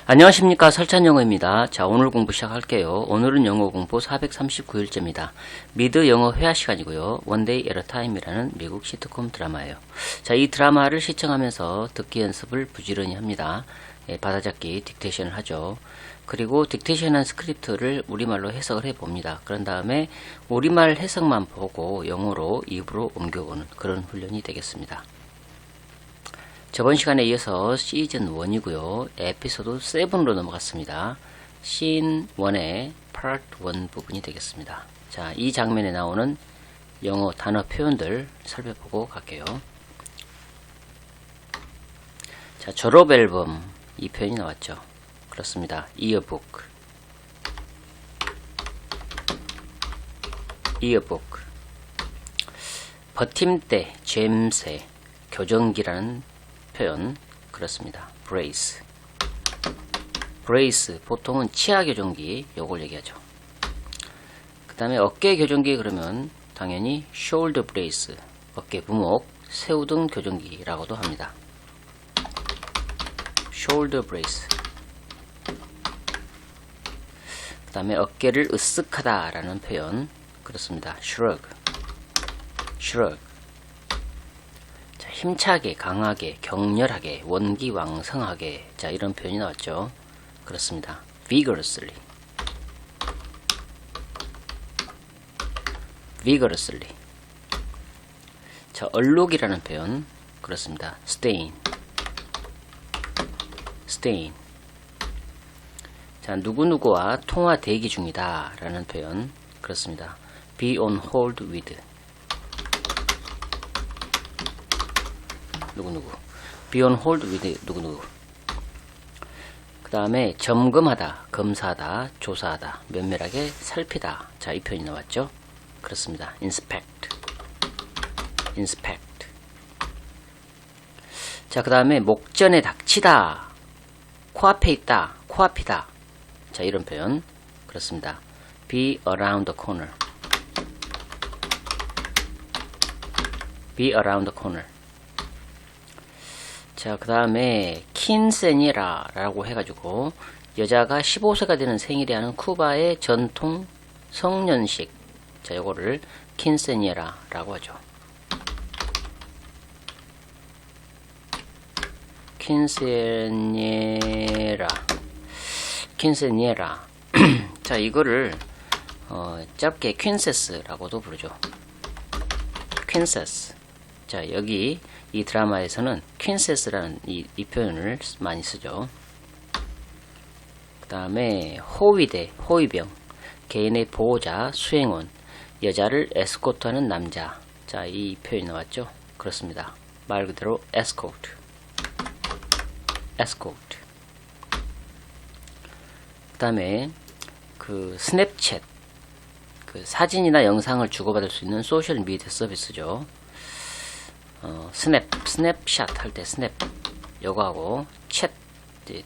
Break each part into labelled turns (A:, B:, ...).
A: 안녕하십니까, 설찬영어입니다. 자, 오늘 공부 시작할게요. 오늘은 영어 공부 439일째입니다. 미드 영어 회화 시간이고요. 원데이 에러 타임이라는 미국 시트콤 드라마예요. 자, 이 드라마를 시청하면서 듣기 연습을 부지런히 합니다. 받아잡기 딕테이션을 하죠. 그리고 딕테이션한 스크립트를 우리말로 해석을 해봅니다. 그런 다음에 우리말 해석만 보고 영어로 입으로 옮겨보는 그런 훈련이 되겠습니다. 저번 시간에 이어서 시즌 1이고요. 에피소드 7으로 넘어갔습니다. 씬 1의 파트 1 부분이 되겠습니다. 자, 이 장면에 나오는 영어 단어 표현들 살펴보고 갈게요. 자, 졸업 앨범 이 표현이 나왔죠. 그렇습니다. 이어북 버팀대, 젬새, 교정기라는 표현 그렇습니다. 브레이스 보통은 치아 교정기 요걸 얘기하죠. 그 다음에 어깨 교정기 그러면 당연히 shoulder brace 어깨 부목 새우등 교정기라고도 합니다. shoulder brace. 그 다음에 어깨를 으쓱하다 라는 표현 그렇습니다. shrug. 자, 힘차게, 강하게, 격렬하게, 원기왕성하게. 자, 이런 표현이 나왔죠. 그렇습니다. vigorously. 자, 얼룩이라는 표현 그렇습니다. stain. 자, 누구누구와 통화 대기 중이다 라는 표현 그렇습니다. be on hold with. 누구누구 be on hold with 누구누구. 그 다음에 점검하다, 검사하다, 조사하다, 면밀하게 살피다. 자, 이 표현이 나왔죠. 그렇습니다. inspect. 자, 그 다음에 목전에 닥치다, 코앞에 있다, 코앞이다. 자, 이런 표현 그렇습니다. be around the corner. 자, 그 다음에 킨세니라 라고 해가지고 여자가 15세가 되는 생일에 하는 쿠바의 전통 성년식. 자, 요거를 킨세니에라 라고 하죠. 킨세니에라. 자, 이거를 짧게 퀸세스라고도 부르죠. 퀸세스. 자, 여기 이 드라마에서는 퀸세스라는 이 표현을 많이 쓰죠. 그 다음에 호위대, 호위병, 개인의 보호자, 수행원, 여자를 에스코트하는 남자. 자, 이 표현이 나왔죠. 그렇습니다. 말 그대로 escort. 그 다음에 그 스냅챗, 그 사진이나 영상을 주고받을 수 있는 소셜 미디어 서비스죠. 스냅샷 할 때 스냅 요거하고 챗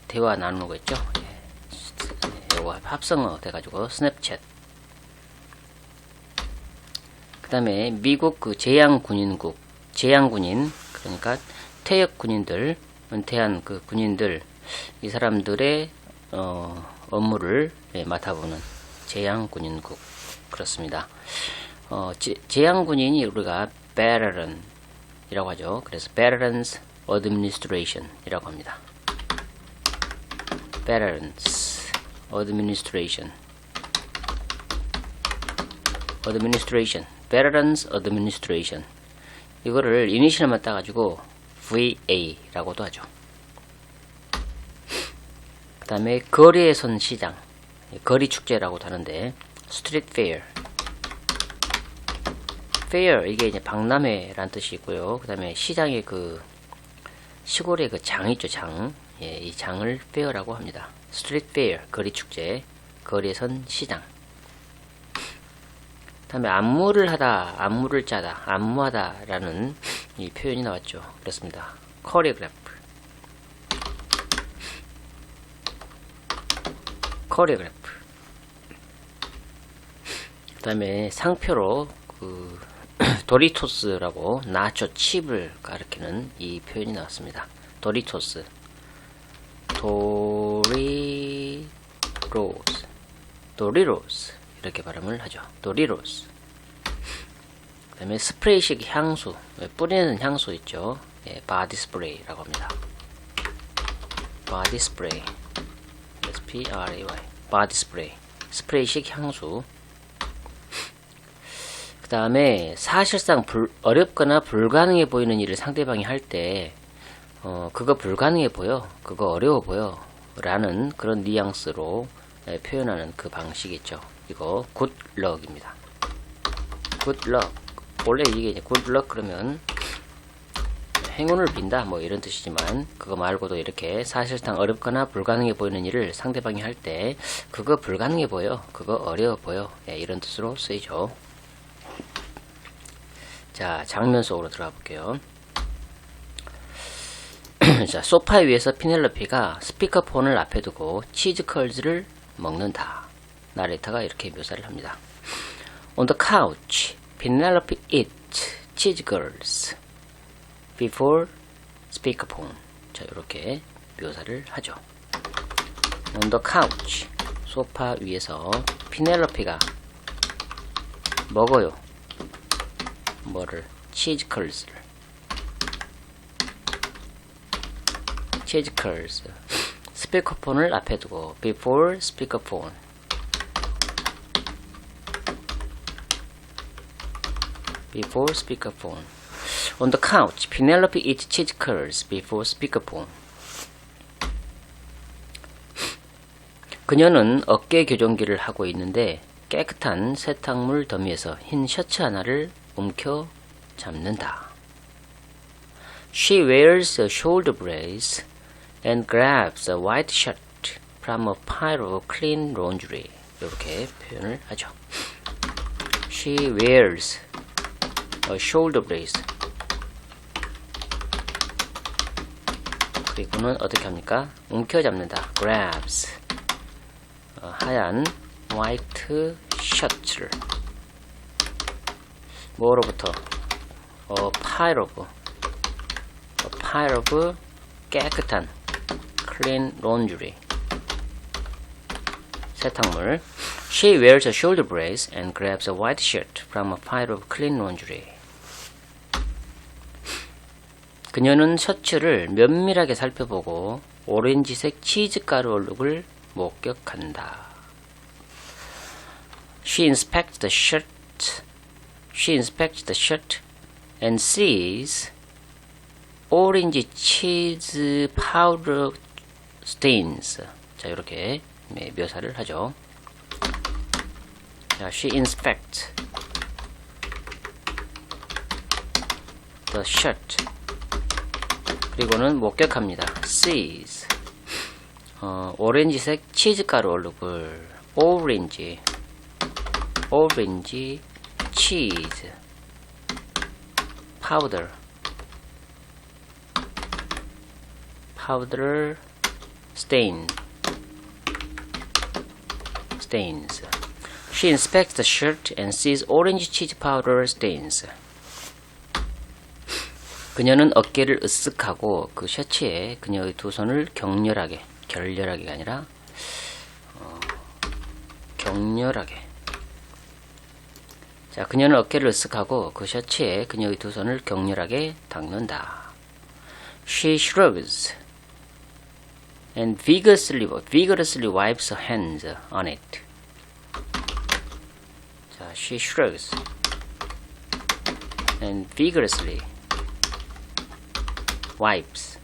A: 대화 나누는 거 있죠. 요거 합성어 돼가지고 스냅챗. 그 다음에 미국 그 제양군인 그러니까 퇴역 군인들, 은퇴한 그 군인들 이 사람들의 업무를 맡아보는 제양군인국 그렇습니다. 제양군인이 우리가 베테랑 이라고 하죠. 그래서 Veterans Administration 이라고 합니다. Veterans Administration. 이거를 이니셜만 따가지고 VA 라고도 하죠. 그 다음에 거리에 선 시장, 거리 축제라고도 하는데 Street Fair. 페어 이게 이제 박람회라는 뜻이 있고요. 그 다음에 시장의 그 시골의 그 장 있죠, 장. 예, 이 장을 페어라고 합니다. 스트리트 페어 거리 축제, 거리에 선 시장. 그 다음에 안무를 짜다, 안무하다라는 이 표현이 나왔죠. 그렇습니다. 코리오그래프. 그 다음에 상표로 그 도리토스라고 나초 칩을 가리키는 이 표현이 나왔습니다. 도리토스. 도리토스. 도리로스 이렇게 발음을 하죠. 도리로스. 그 다음에 스프레이식 향수, 뿌리는 향수 있죠. 예, 바디 스프레이라고 합니다. 바디 스프레이, S-P-R-A-Y, 바디 스프레이, 스프레이식 향수. 그 다음에 사실상 어렵거나 불가능해 보이는 일을 상대방이 할 때 그거 불가능해 보여, 그거 어려워 보여 라는 그런 뉘앙스로 표현하는 그 방식이죠. 이거 굿럭입니다. 굿럭. 원래 이게 이제 굿럭 그러면 행운을 빈다 뭐 이런 뜻이지만, 그거 말고도 이렇게 사실상 어렵거나 불가능해 보이는 일을 상대방이 할 때 그거 불가능해 보여, 그거 어려워 보여, 이런 뜻으로 쓰이죠. 자, 장면 속으로 들어가 볼게요. 자, 소파 위에서 피넬로피가 스피커폰을 앞에 두고 치즈 컬즈를 먹는다. 나레이터가 이렇게 묘사를 합니다. On the couch, Penelope eats cheese curls before speakerphone. 자, 이렇게 묘사를 하죠. On the couch, 소파 위에서 피넬로피가 먹어요. 뭐를? 치즈 컬즈를. 치즈 컬즈. 스피커폰을 앞에 두고 before speakerphone. Before speakerphone. On the couch, Penelope eats cheese curls before speakerphone. 그녀는 어깨 교정기를 하고 있는데 깨끗한 세탁물 더미에서 흰 셔츠 하나를 움켜 잡는다. She wears a shoulder brace and grabs a white shirt from a pile of clean laundry. 이렇게 표현을 하죠. She wears a shoulder brace. 그리고는 어떻게 합니까? 움켜잡는다. grabs. 하얀 화이트 셔츠를 뭐로부터? pile of 깨끗한 clean laundry. 세탁물. She wears a shoulder brace and grabs a white shirt from a pile of clean laundry. 그녀는 셔츠를 면밀하게 살펴보고 오렌지색 치즈가루 얼룩을 목격한다. She inspects the shirt and sees orange cheese powder stains. 자, 이렇게 묘사를 하죠. 자, she inspects the shirt. 그리고는 목격합니다. sees. 오렌지색 치즈가루 얼룩을 orange cheese powder stains. She inspects the shirt and sees orange cheese powder stains. 그녀는 어깨를 으쓱하고 그 셔츠에 그녀의 두 손을 격렬하게, 결렬하게가 아니라 격렬하게. 자, 그녀는 어깨를 으쓱하고 그 셔츠에 그녀의 두 손을 격렬하게 닦는다. She shrugs and vigorously wipes her hands on it. 자, she shrugs and vigorously wipes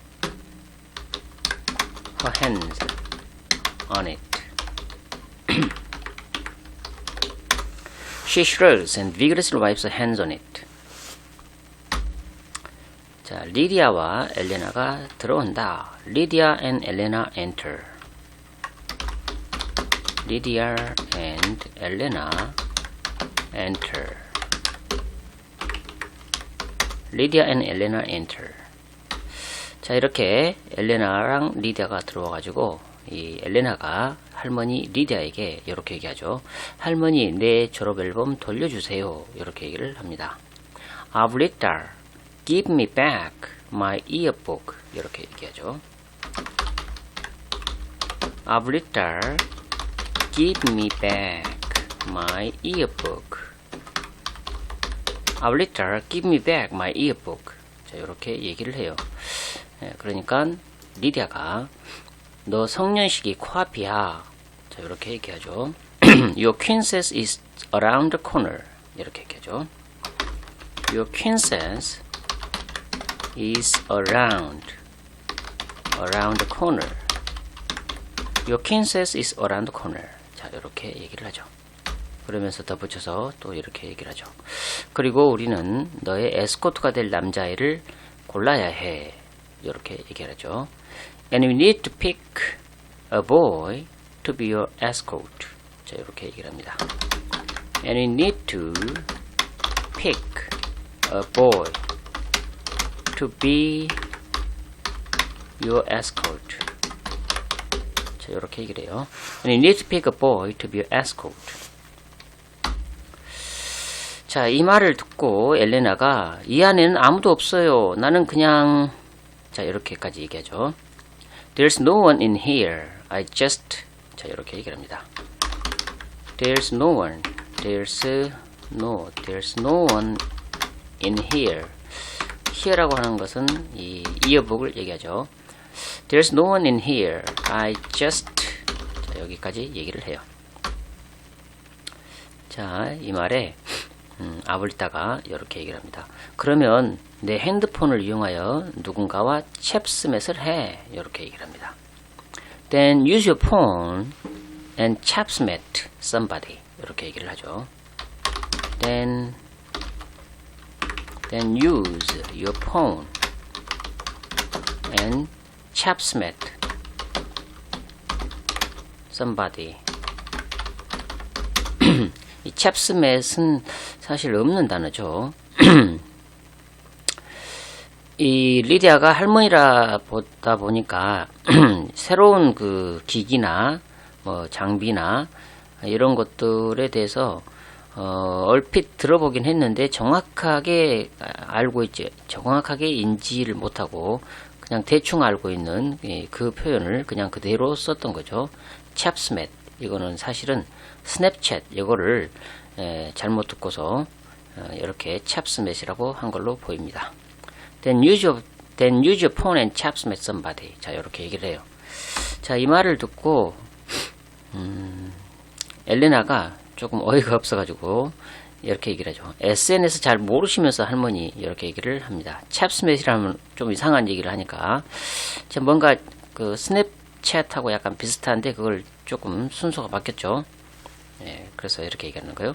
A: her hands on it. She shrugs and vigorously wipes her hands on it. 자, 리디아와 엘레나가 들어온다. Lydia and Elena enter. Lydia and Elena enter. Lydia and Elena enter. 자, 이렇게 엘레나랑 리디아가 들어와가지고 이 엘레나가 할머니 리디아에게 이렇게 얘기하죠. 할머니, 내 졸업앨범 돌려주세요. 이렇게 얘기를 합니다. Abuelita, give me back my yearbook. 이렇게 얘기하죠. 아브리타, give me back my yearbook. 아브리타, give me back my yearbook. 자, 이렇게 얘기를 해요. 그러니까 리디아가 너 성년식이 코앞이야. 자, 이렇게 얘기하죠. Your quincess is around the corner. 이렇게 얘기하죠. Your quincess is around the corner. Your quincess is around the corner. 자, 이렇게 얘기를 하죠. 그러면서 덧붙여서 또 이렇게 얘기를 하죠. 그리고 우리는 너의 에스코트가 될 남자애를 골라야 해. 이렇게 얘기를 하죠. And we need to pick a boy to be your escort. 자, 이렇게 얘기를 합니다. And we need to pick a boy to be your escort. 자, 이렇게 얘기를 해요. And you need to pick a boy to be your escort. 자, 이 말을 듣고 엘레나가 이 안에는 아무도 없어요. 나는 그냥 자, 이렇게까지 얘기하죠. There's no one in here. I just 자, 이렇게 얘기를 합니다. There's no one. There's no one in here. here라고 하는 것은 이 이어북을 얘기하죠. There's no one in here. I just 자, 여기까지 얘기를 해요. 자, 이 말에 아블리타가 이렇게 얘기를 합니다. 그러면 내 핸드폰을 이용하여 누군가와 챕스맷을 해. 이렇게 얘기를 합니다. Then use your phone and 챕스맷 somebody. 이렇게 얘기를 하죠. Then use your phone and 챕스맷 somebody. 이 챕스맷은 사실 없는 단어죠. 이 리디아가 할머니라 보다 보니까 새로운 그 기기나 뭐 장비나 이런 것들에 대해서 얼핏 들어보긴 했는데 정확하게 알고 있지, 정확하게 인지를 못하고 그냥 대충 알고 있는 그 표현을 그냥 그대로 썼던 거죠. 챕스맷. 이거는 사실은 스냅챗 이거를 잘못 듣고서 이렇게 챕스맷이라고 한 걸로 보입니다. Then use your phone and 챕스맷 somebody. 자, 이렇게 얘기를 해요. 자, 이 말을 듣고 엘레나가 조금 어이가 없어가지고 이렇게 얘기를 하죠. SNS 잘 모르시면서 할머니 이렇게 얘기를 합니다. 챕스맷이라면 좀 이상한 얘기를 하니까 뭔가 그 스냅챗하고 약간 비슷한데 그걸 조금 순서가 바뀌었죠. 예, 그래서 이렇게 얘기하는 거예요.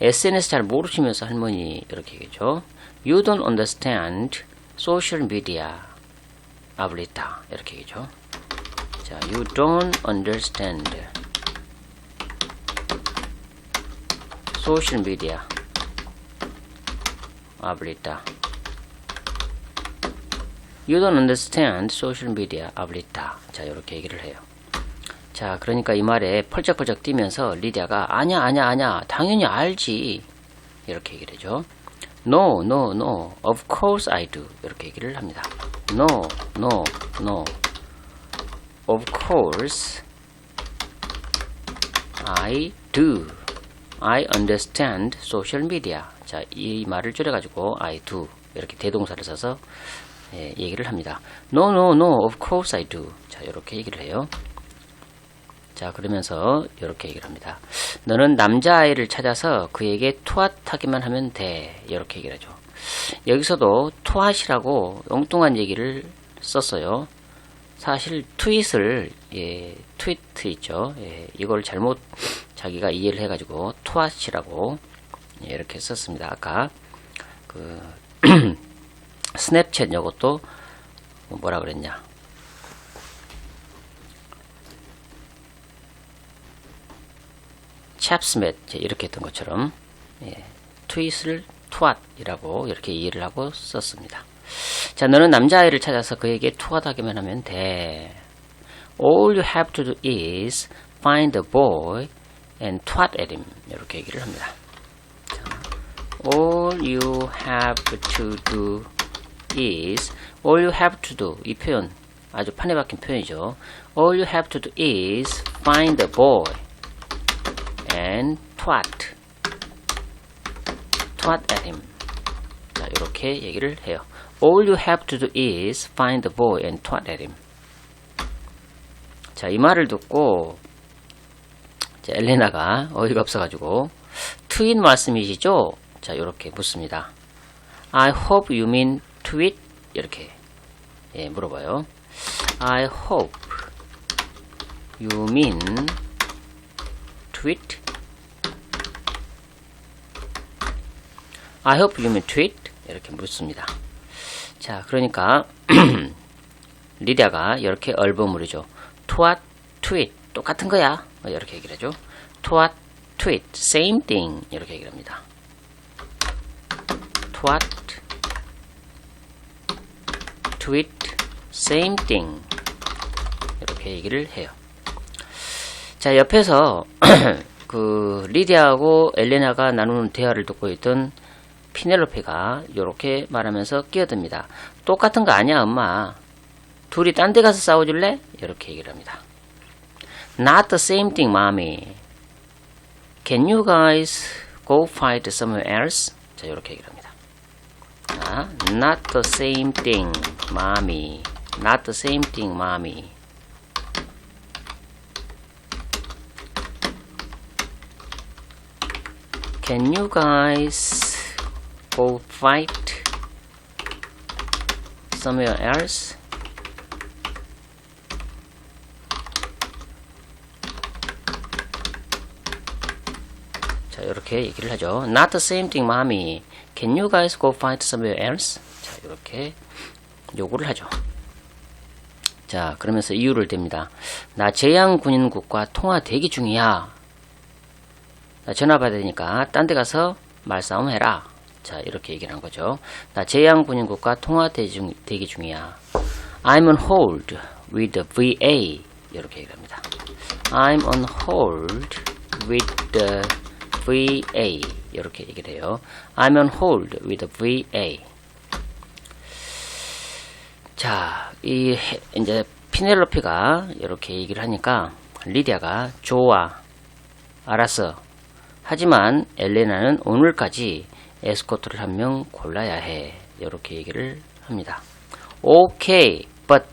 A: SNS 잘 모르시면서 할머니 이렇게 얘기죠. You don't understand social media, 아블리타 이렇게 얘기죠. 자, you don't understand social media, 아블리타. You don't understand social media, 아블리타. 자, 이렇게 얘기를 해요. 자, 그러니까 이 말에 펄쩍펄쩍 뛰면서 리디아가 아냐 당연히 알지 이렇게 얘기를 하죠. No, of course I do 이렇게 얘기를 합니다. No, of course I do. I understand social media. 자, 이 말을 줄여가지고 I do 이렇게 대동사를 써서 얘기를 합니다. No, of course I do. 자, 이렇게 얘기를 해요. 자, 그러면서 이렇게 얘기를 합니다. 너는 남자아이를 찾아서 그에게 투핫하기만 하면 돼. 이렇게 얘기를 하죠. 여기서도 투핫이라고 엉뚱한 얘기를 썼어요. 사실 트윗을 트위트 있죠. 이걸 잘못 자기가 이해를 해가지고 투핫이라고 이렇게 썼습니다. 아까 그 스냅챗 이것도 뭐라 그랬냐? 챕스맷 이렇게 했던 것처럼 트윗을 투핫이라고 이렇게 이해를 하고 썼습니다. 자, 너는 남자아이를 찾아서 그에게 투핫하기만 하면 돼. All you have to do is find a boy and twat at him. 이렇게 얘기를 합니다. 자, all you have to do is, all you have to do 이 표현 아주 판에 박힌 표현이죠. All you have to do is find the boy and twat at him. 자, 이렇게 얘기를 해요. All you have to do is find the boy and twat at him. 자, 이 말을 듣고 자, 엘레나가 어이가 없어가지고 트윗 말씀이시죠? 자, 이렇게 묻습니다. I hope you mean tweet? 이렇게 물어봐요. I hope you mean tweet? I hope you mean tweet? 이렇게 묻습니다. 자, 그러니까 리디아가 이렇게 얼버무리죠. twat, tweet 똑같은 거야. 이렇게 얘기를 하죠. twat, tweet same thing 이렇게 얘기를 합니다. twat, tweet same thing 이렇게 얘기를 해요. 자, 옆에서 그 리디아하고 엘레나가 나누는 대화를 듣고 있던 피넬로페가 이렇게 말하면서 끼어듭니다. 똑같은 거 아니야 엄마. 둘이 딴 데 가서 싸워줄래? 이렇게 얘기를 합니다. Not the same thing, mommy. Can you guys go fight somewhere else? 자, 이렇게 얘기를 합니다. 자, Not the same thing, mommy. Not the same thing, mommy. Can you guys go fight somewhere else? 자, 이렇게 얘기를 하죠. Not the same thing, mommy. Can you guys go fight somewhere else? 자, 이렇게 요구를 하죠. 자, 그러면서 이유를 댑니다. 나 제양 군인국과 통화 대기 중이야. 나 전화 받아야 되니까 딴 데 가서 말싸움 해라. 자, 이렇게 얘기를 한 거죠. 나 제양 군인국과 통화 대기 중이야. I'm on hold with the VA. 이렇게 얘기를 합니다. I'm on hold with the VA. 이렇게 얘기를 해요. I'm on hold with the VA. 자, 이제 피넬로피가 이렇게 얘기를 하니까 리디아가 좋아. 알았어. 하지만 엘레나는 오늘까지 에스코트를 한 명 골라야 해. 이렇게 얘기를 합니다. Okay, but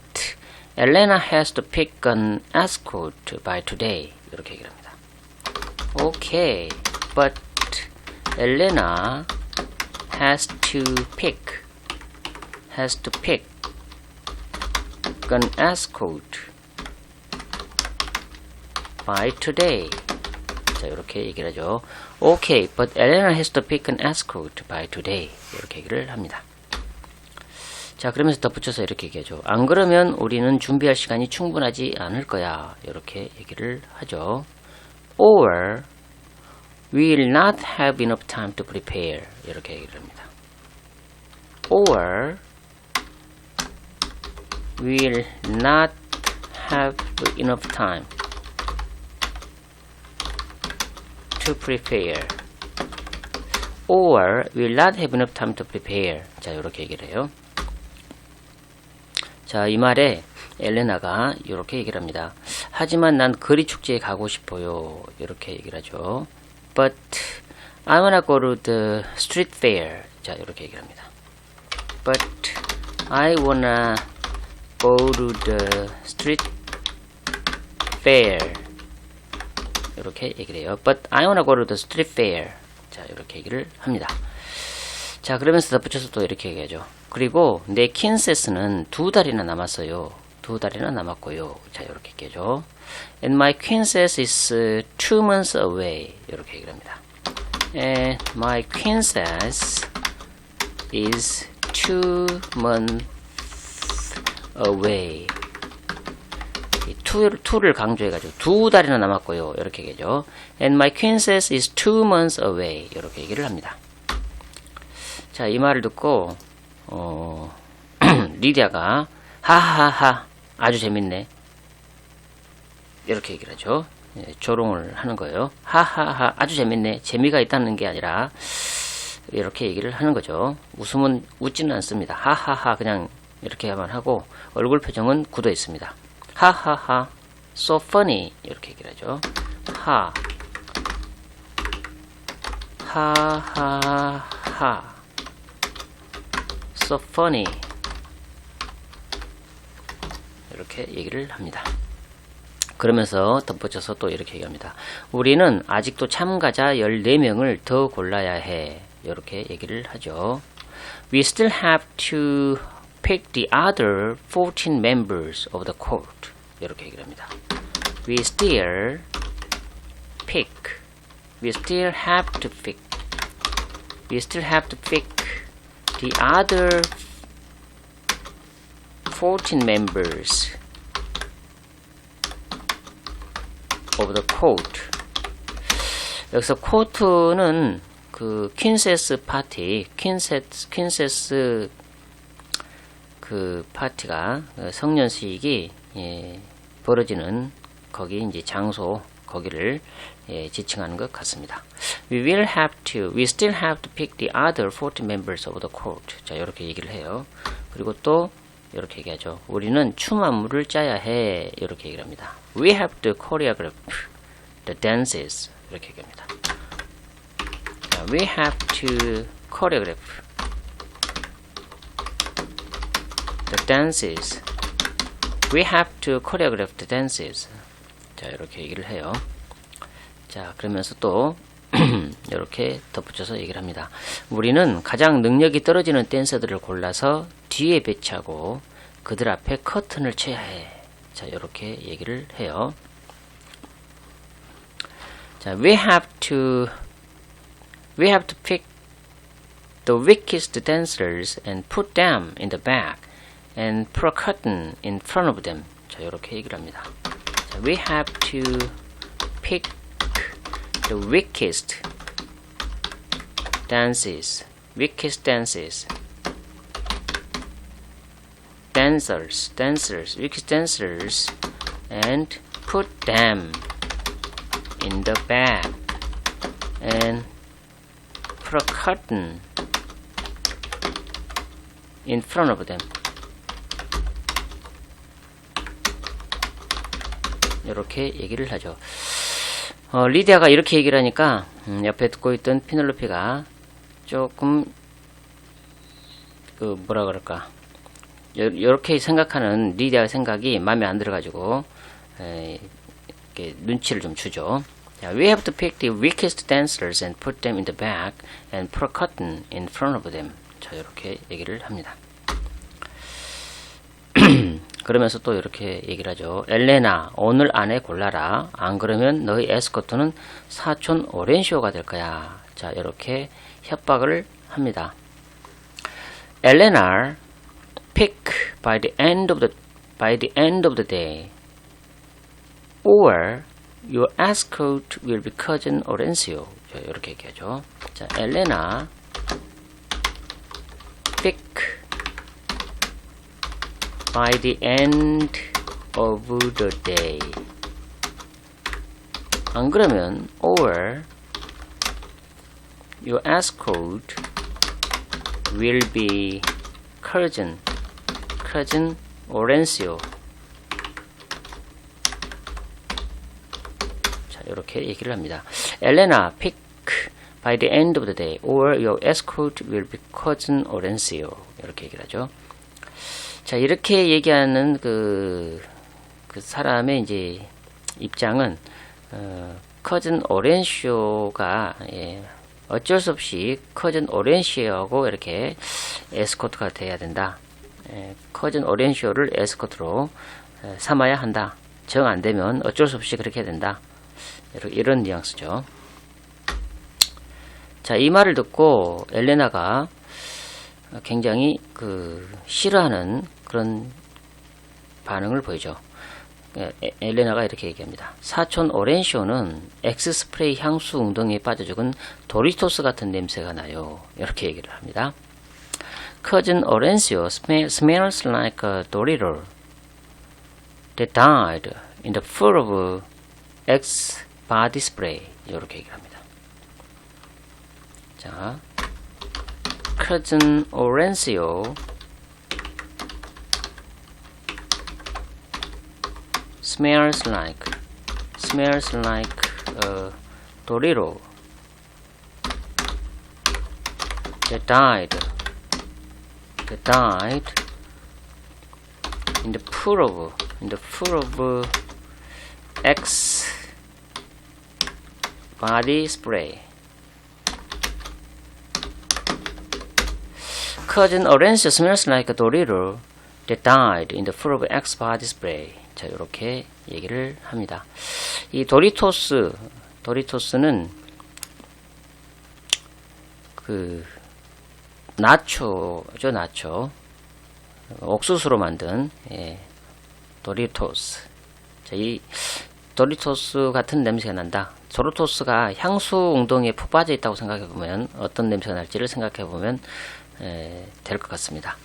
A: Elena has to pick an escort by today. 이렇게 얘기를 합니다. Okay, but Elena has to pick an escort by today. 자, 이렇게 얘기를 하죠. Okay, but Elena has to pick an escort by today. 이렇게 얘기를 합니다. 자, 그러면서 덧붙여서 이렇게 얘기하죠. 안 그러면 우리는 준비할 시간이 충분하지 않을 거야. 이렇게 얘기를 하죠. Or we will not have enough time to prepare. 이렇게 얘기를 합니다. Or we will not have enough time to prepare. Or we will not have enough time to prepare. 자, 이렇게 얘기를 해요. 자, 이 말에 엘레나가 이렇게 얘기를 합니다. 하지만 난 거리 축제에 가고 싶어요. 이렇게 얘기를 하죠. But I wanna go to the street fair. 자, 이렇게 얘기를 합니다. But I wanna go to the street fair. 이렇게 얘기를 해요. But I wanna go to the street fair. 자, 이렇게 얘기를 합니다. 자, 그러면서 덧붙여서 또 이렇게 얘기하죠. 그리고 내 퀸세스는 2달이나 남았어요. 2달이나 남았고요. 자, 이렇게 얘기하죠. And my queencess is 2 months away. 이렇게 얘기를 합니다. And my queencess is 2 months away. 2를 강조해가지고 2달이나 남았고요. 이렇게 얘기하죠. And my queencess is 2 months away. 이렇게 얘기를 합니다. 자, 이 말을 듣고 리디아가 하하하 아주 재밌네. 이렇게 얘기를 하죠. 예, 조롱을 하는 거예요. 하하하 아주 재밌네. 재미가 있다는 게 아니라 이렇게 얘기를 하는 거죠. 웃으면 웃지는 않습니다. 하하하 그냥 이렇게만 하고 얼굴 표정은 굳어 있습니다. 하하하 so funny 이렇게 얘기를 하죠. 하하하 so funny 이렇게 얘기를 합니다. 그러면서 덧붙여서 또 이렇게 얘기합니다. 우리는 아직도 참가자 14명을 더 골라야 해. 이렇게 얘기를 하죠. We still have to pick the other 14 members of the court. 이렇게 얘기를 합니다. We still have to pick the other 14 members of the court. 여기서 코트는 그 퀸세스 파티, 퀸세스 그 파티가 성년식이 벌어지는 거기 이제 장소 거기를 지칭하는 것 같습니다. We still have to pick the other 14 members of the court. 자, 이렇게 얘기를 해요. 그리고 또 이렇게 얘기하죠. 우리는 춤 안무를 짜야 해. 이렇게 얘기를 합니다. We have to choreograph the dances. 이렇게 얘기합니다. 자, we have to choreograph the dances. We have to choreograph the dances. 자, 이렇게 얘기를 해요. 자, 그러면서 또 이렇게 덧붙여서 얘기를 합니다. 우리는 가장 능력이 떨어지는 댄서들을 골라서 뒤에 배치하고 그들 앞에 커튼을 쳐야 해. 자, 이렇게 얘기를 해요. 자, we have to pick the weakest dancers and put them in the back and put a curtain in front of them. 자, 이렇게 얘기를 합니다. 자, we have to pick the weakest dancers, and put them in the back and put a curtain in front of them. 이렇게 얘기를 하죠. 리디아가 이렇게 얘기를 하니까 옆에 듣고 있던 피넬로피가 조금 그 뭐라 그럴까, 이렇게 생각하는 리디아의 생각이 마음에 안 들어가지고 이렇게 눈치를 좀 주죠. We have to pick the weakest dancers and put them in the back and put a curtain in front of them. 자, 이렇게 얘기를 합니다. 그러면서 또 이렇게 얘기를 하죠. 엘레나, 오늘 안에 골라라. 안 그러면 너희 에스코트는 사촌 오렌시오가 될 거야. 자, 이렇게 협박을 합니다. 엘레나, pick by the end of the day, or your escort will be cousin Orencio. 자, 이렇게 얘기하죠. 자, 엘레나, pick by the end of the day. 안 그러면 or your escort will be cousin Orencio. 자, 이렇게 얘기를 합니다. 엘레나, pick by the end of the day, or your escort will be cousin Orencio. 이렇게 얘기를 하죠. 자, 이렇게 얘기하는 그 사람의 이제 입장은 커즌 오렌시오가 어쩔 수 없이 커즌 오렌시오하고 이렇게 에스코트가 돼야 된다. 커즌 오렌시오를 에스코트로 삼아야 한다. 정 안 되면 어쩔 수 없이 그렇게 해야 된다. 이런 뉘앙스죠. 자, 이 말을 듣고 엘레나가 굉장히 싫어하는 그런 반응을 보이죠. 엘레나가 이렇게 얘기합니다. 사촌 오렌시오는 엑스스프레이 향수 웅덩이에 빠져 죽은 도리토스 같은 냄새가 나요. 이렇게 얘기를 합니다. Cousin Orencio smells like a Dorito that died in the full of X body spray. 이렇게 얘기를 합니다. 자, Cousin Orencio smells like Dorito. They died in the pool of X body spray. Cousin Orange smells like Dorito. They died in the pool of X body spray. 자, 이렇게 얘기를 합니다. 이 도리토스는 그 나초 옥수수로 만든 도리토스. 자, 이 도리토스 같은 냄새가 난다. 도리토스가 향수 웅덩이에 푹 빠져 있다고 생각해보면 어떤 냄새가 날지를 생각해보면 될 것 같습니다.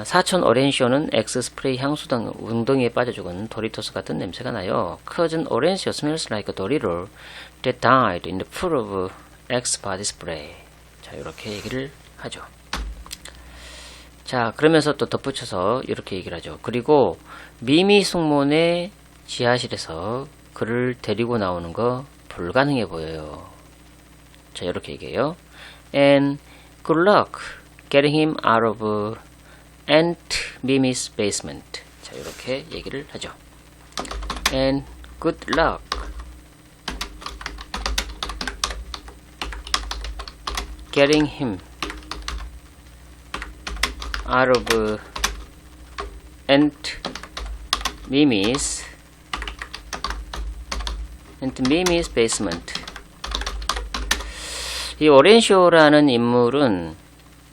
A: 사촌 오렌시오는 엑스 스프레이 향수 등 웅덩이에 빠져 죽은 도리토스 같은 냄새가 나요. Cousin Orange smells like Dorito that died in the pool of X body spray. 자, 이렇게 얘기를 하죠. 자, 그러면서 또 덧붙여서 이렇게 얘기를 하죠. 그리고 미미 숙모네 지하실에서 그를 데리고 나오는 거 불가능해 보여요. 자, 이렇게 얘기해요. And good luck getting him out of Aunt Mimi's basement. 자, 이렇게 얘기를 하죠. And good luck getting him out of Aunt Mimi's basement. 이 오렌시오라는 인물은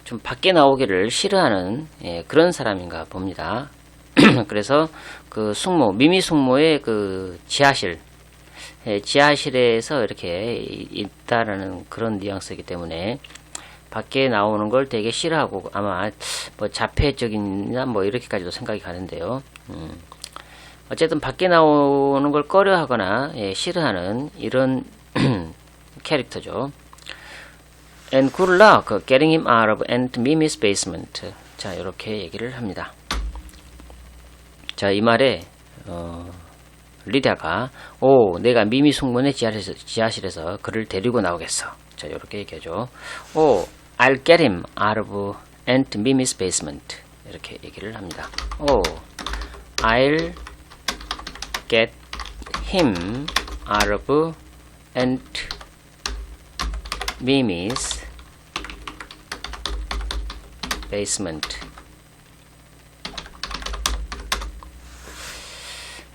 A: 좀 밖에 나오기를 싫어하는 그런 사람인가 봅니다. 그래서 그 숙모, 미미 숙모의 그 지하실에서 이렇게 있다라는 그런 뉘앙스이기 때문에 밖에 나오는 걸 되게 싫어하고 아마 뭐 자폐적이나 뭐 이렇게까지도 생각이 가는데요. 어쨌든 밖에 나오는 걸 꺼려하거나 싫어하는 이런 캐릭터죠. And good luck getting him out of Aunt Mimi's basement. 자, 이렇게 얘기를 합니다. 자, 이 말에 리다가 내가 미미 숙모네 지하실에서 그를 데리고 나오겠어. 자, 이렇게 얘기하죠. I'll get him out of Aunt Mimi's basement. 이렇게 얘기를 합니다. I'll get him out of Aunt Mimi's basement.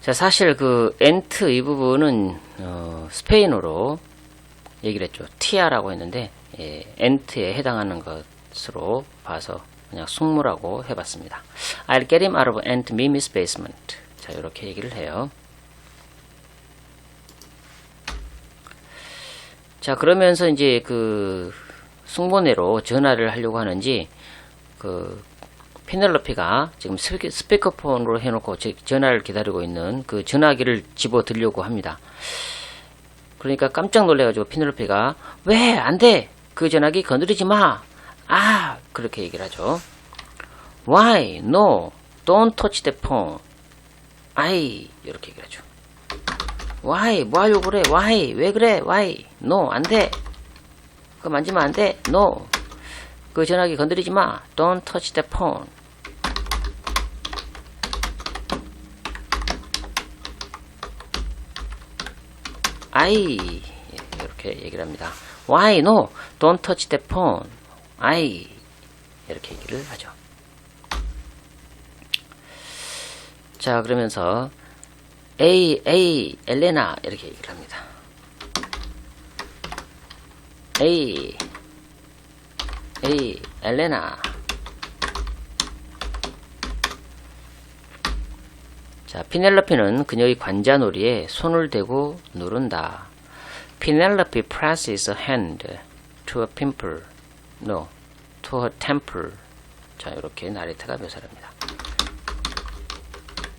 A: 자, 사실 그 엔트 이 부분은 스페인어로 얘기를 했죠. 티아라고 했는데 엔트에 해당하는 것으로 봐서 그냥 숙모라고 해봤습니다. I'll get him out of Aunt Mimi's basement. 자, 이렇게 얘기를 해요. 자, 그러면서 이제 그 숙모네로 전화를 하려고 하는지 그 피넬로피가 지금 스피커폰으로 해놓고 전화를 기다리고 있는 그 전화기를 집어 들려고 합니다. 그러니까 깜짝 놀래가지고 피넬로피가 왜 안 돼? 그 전화기 건드리지 마! 그렇게 얘기를 하죠. Why? No! Don't touch the phone. 이렇게 얘기를 하죠. Why? 뭐 하려고 그래? Why? 왜 그래? Why? No, 안 돼. 그거 만지면 안 돼. No. 그 전화기 건드리지 마. Don't touch the phone. 이렇게 얘기를 합니다. Why? No. Don't touch the phone. 이렇게 얘기를 하죠. 자, 그러면서 엘레나 이렇게 얘기를 합니다. 엘레나. 자, 피넬로피는 그녀의 관자놀이에 손을 대고 누른다. Penelope presses a hand to a pimple. No, to her temple. 자, 이렇게 나레이터가 묘사를 합니다.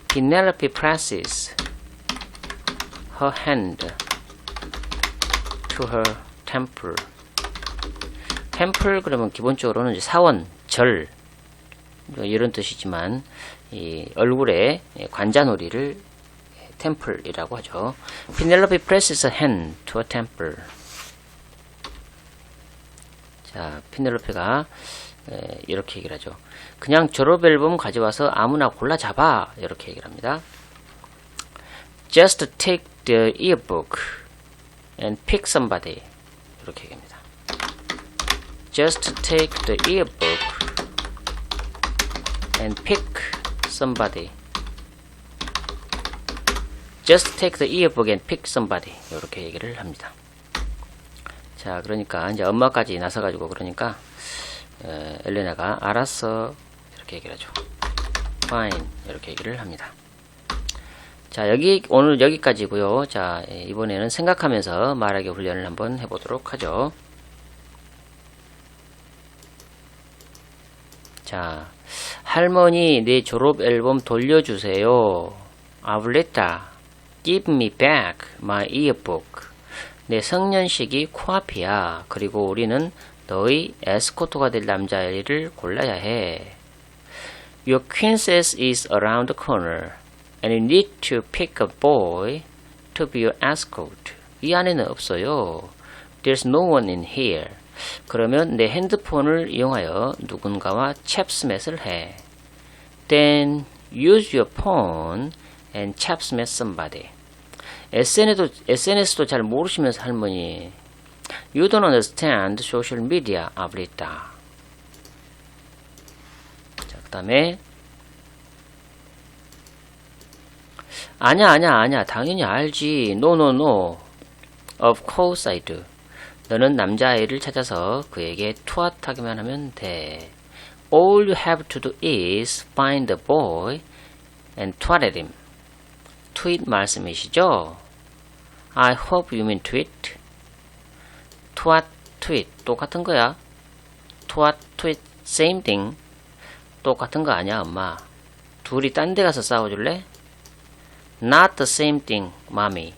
A: Penelope presses her hand to her temple. temple 그러면 기본적으로는 이제 사원, 절 이런 뜻이지만 이 얼굴에 관자놀이를 temple이라고 하죠. Penelope presses a hand to a temple. 자, 피넬로페가 이렇게 얘기를 하죠. 그냥 졸업 앨범 가져와서 아무나 골라 잡아. 이렇게 얘기를 합니다. Just take the yearbook and pick somebody. 이렇게 얘기합니다. Just take the yearbook and pick somebody. Just take the yearbook and pick somebody. 이렇게 얘기를 합니다. 자, 그러니까 이제 엄마까지 나서가지고 그러니까 엘레나가 알았어 이렇게 얘기를 하죠. Fine 이렇게 얘기를 합니다. 자, 오늘 여기까지고요. 자, 이번에는 생각하면서 말하기 훈련을 한번 해보도록 하죠. 자, 할머니 내 졸업 앨범 돌려주세요. 아블레타, give me back my yearbook. 내 성년식이 코앞이야. 그리고 우리는 너의 에스코트가 될 남자애를 골라야 해. Your princess is around the corner, and you need to pick a boy to be your escort. 이 안에는 없어요. There's no one in here. 그러면 내 핸드폰을 이용하여 누군가와 찹스맷을 해. Then use your phone and 찹스맷 somebody. SNS도 잘 모르시면서 할머니. You don't understand social media, 아브리타. 자, 그 다음에 아냐. 당연히 알지. No. Of course I do. 너는 남자아이를 찾아서 그에게 투핫하기만 하면 돼. All you have to do is find the boy and twat at him. tweet 말씀이시죠? I hope you mean tweet. twat, tweet 똑같은 거야. twat, tweet same thing. 똑같은 거 아니야 엄마. 둘이 딴 데 가서 싸워줄래? Not the same thing, mommy.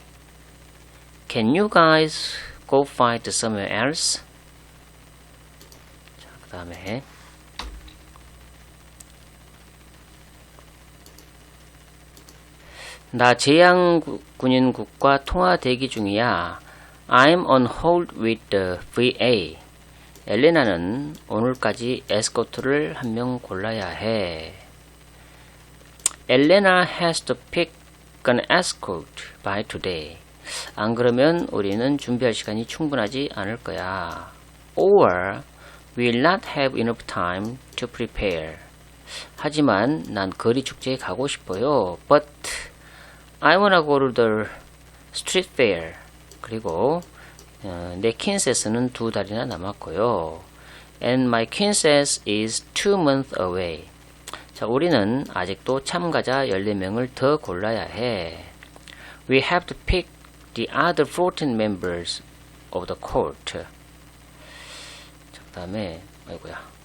A: Can you guys go fight somewhere else? 자, 그 다음에 나 제양군인국과 통화 대기 중이야. I'm on hold with the VA. 엘레나는 오늘까지 에스코트를 한 명 골라야 해. Elena has to pick an escort by today. 안 그러면 우리는 준비할 시간이 충분하지 않을 거야. Or we'll not have enough time to prepare. 하지만 난 거리 축제에 가고 싶어요. But I wanna go to the street fair. 그리고 내 킨세스는 2달이나 남았고요. And my 킨세스 is 2 months away. 자, 우리는 아직도 참가자 14명을 더 골라야 해. We have to pick the other 14 members of the court. 자, 그 다음에 아이고야.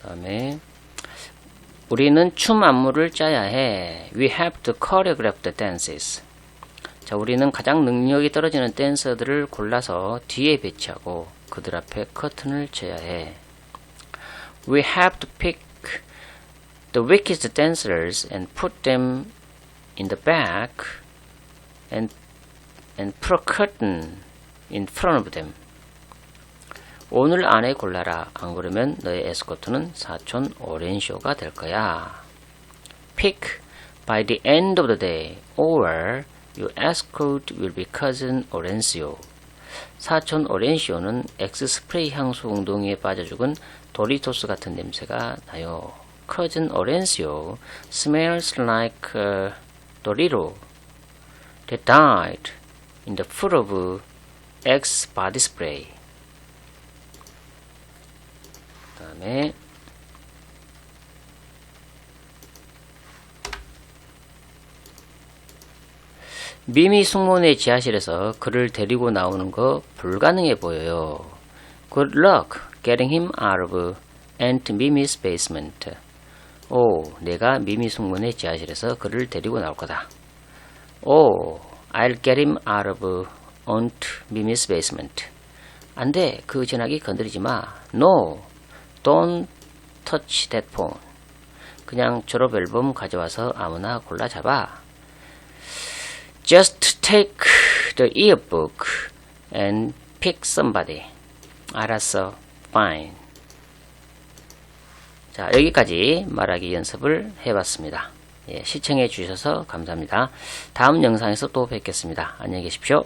A: 그 다음에 우리는 춤 안무를 짜야 해. We have to choreograph the dances. 자, 우리는 가장 능력이 떨어지는 댄서들을 골라서 뒤에 배치하고 그들 앞에 커튼을 쳐야 해. We have to pick the weakest dancers and put them in the back and put a curtain in front of them. 오늘 안에 골라라. 안 그러면 너의 에스코트는 사촌 오렌쇼가 될 거야. Pick by the end of the day or your escort will be cousin 오렌시오. 사촌 오렌시오는 엑스 스프레이 향수 웅덩이에 빠져 죽은 도리토스 같은 냄새가 나요. cousin 오렌시오 smells like Dorito that died in the foot of X body spray. 그 다음에 미미 숙모네 지하실에서 그를 데리고 나오는 거 불가능해 보여요. Good luck getting him out of Aunt Mimi's basement. 오, 내가 미미 숙모네 지하실에서 그를 데리고 나올 거다. 오, I'll get him out of Aunt Mimi's basement. 안 돼. 그 전화기 건드리지 마. No, don't touch that phone. 그냥 졸업 앨범 가져와서 아무나 골라 잡아. Just take the yearbook and pick somebody. 알았어. Fine. 자, 여기까지 말하기 연습을 해봤습니다. 예, 시청해 주셔서 감사합니다. 다음 영상에서 또 뵙겠습니다. 안녕히 계십시오.